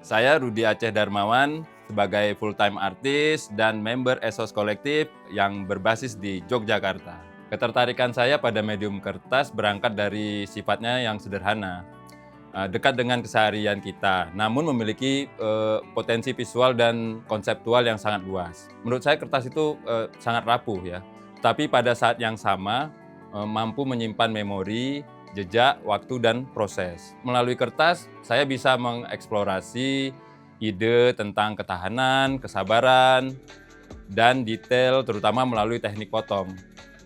Saya Rudi Aceh Darmawan sebagai full-time artis dan member Esos Kolektif yang berbasis di Yogyakarta. Ketertarikan saya pada medium kertas berangkat dari sifatnya yang sederhana, dekat dengan keseharian kita, namun memiliki potensi visual dan konseptual yang sangat luas. Menurut saya kertas itu sangat rapuh ya, tapi pada saat yang sama mampu menyimpan memori, jejak, waktu, dan proses. Melalui kertas, saya bisa mengeksplorasi ide tentang ketahanan, kesabaran, dan detail terutama melalui teknik potong,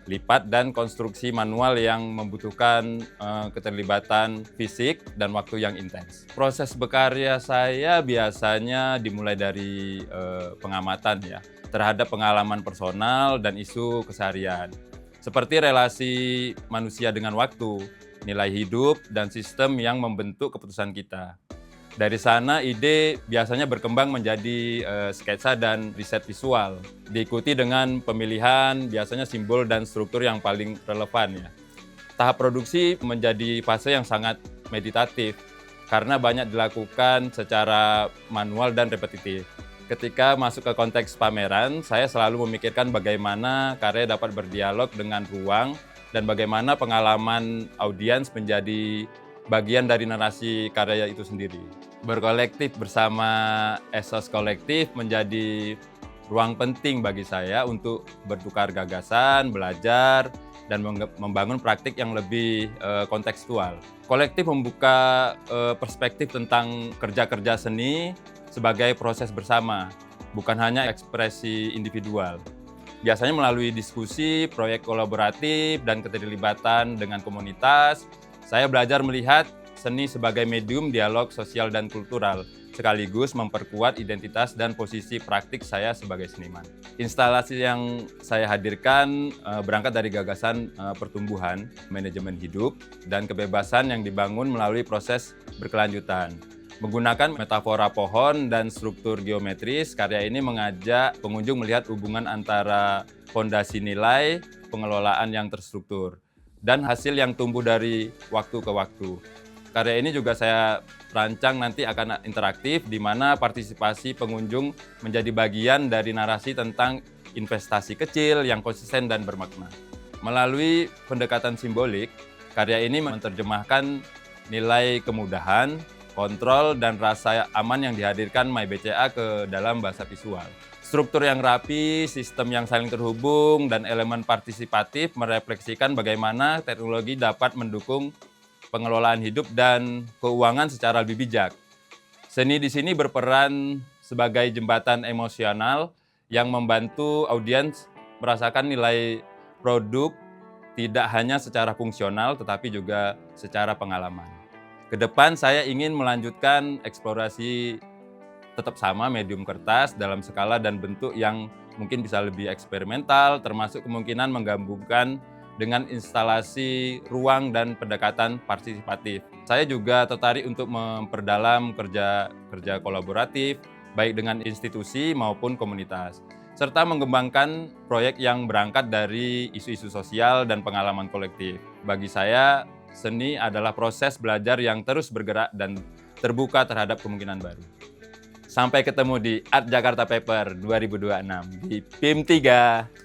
lipat, dan konstruksi manual yang membutuhkan keterlibatan fisik dan waktu yang intens. Proses berkarya saya biasanya dimulai dari pengamatan ya, terhadap pengalaman personal dan isu keseharian. Seperti relasi manusia dengan waktu, nilai hidup, dan sistem yang membentuk keputusan kita. Dari sana ide biasanya berkembang menjadi sketsa dan riset visual, diikuti dengan pemilihan biasanya simbol dan struktur yang paling relevan ya. Tahap produksi menjadi fase yang sangat meditatif karena banyak dilakukan secara manual dan repetitif. Ketika masuk ke konteks pameran, saya selalu memikirkan bagaimana karya dapat berdialog dengan ruang dan bagaimana pengalaman audiens menjadi bagian dari narasi karya itu sendiri. Berkolektif bersama Esos Kolektif menjadi ruang penting bagi saya untuk bertukar gagasan, belajar, dan membangun praktik yang lebih kontekstual. Kolektif membuka perspektif tentang kerja-kerja seni sebagai proses bersama, bukan hanya ekspresi individual. Biasanya melalui diskusi, proyek kolaboratif, dan keterlibatan dengan komunitas, saya belajar melihat seni sebagai medium dialog sosial dan kultural, sekaligus memperkuat identitas dan posisi praktik saya sebagai seniman. Instalasi yang saya hadirkan berangkat dari gagasan pertumbuhan, manajemen hidup, dan kebebasan yang dibangun melalui proses berkelanjutan. Menggunakan metafora pohon dan struktur geometris, karya ini mengajak pengunjung melihat hubungan antara fondasi nilai, pengelolaan yang terstruktur, dan hasil yang tumbuh dari waktu ke waktu. Karya ini juga saya rancang nanti akan interaktif, di mana partisipasi pengunjung menjadi bagian dari narasi tentang investasi kecil yang konsisten dan bermakna. Melalui pendekatan simbolik, karya ini menerjemahkan nilai kemudahan, kontrol, dan rasa aman yang dihadirkan MyBCA ke dalam bahasa visual. Struktur yang rapi, sistem yang saling terhubung, dan elemen partisipatif merefleksikan bagaimana teknologi dapat mendukung pengelolaan hidup dan keuangan secara lebih bijak. Seni di sini berperan sebagai jembatan emosional yang membantu audiens merasakan nilai produk tidak hanya secara fungsional tetapi juga secara pengalaman. Kedepan saya ingin melanjutkan eksplorasi tetap sama medium kertas dalam skala dan bentuk yang mungkin bisa lebih eksperimental, termasuk kemungkinan menggabungkan dengan instalasi ruang dan pendekatan partisipatif. Saya juga tertarik untuk memperdalam kerja kolaboratif, baik dengan institusi maupun komunitas, serta mengembangkan proyek yang berangkat dari isu-isu sosial dan pengalaman kolektif. Bagi saya, seni adalah proses belajar yang terus bergerak dan terbuka terhadap kemungkinan baru. Sampai ketemu di Art Jakarta Paper 2026 di PIM 3.